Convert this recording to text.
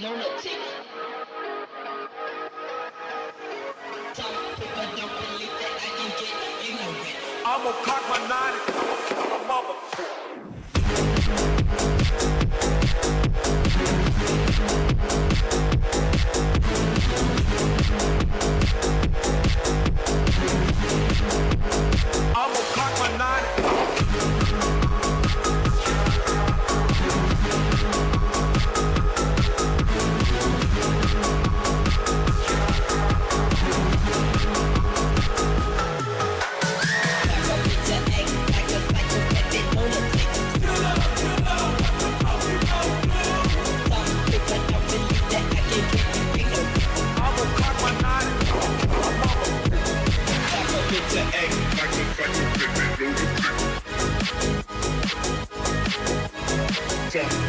lunatic. Some people don't believe that I can get ignorant. I'ma cock my nine and mother. I'ma cock my nine. Yeah.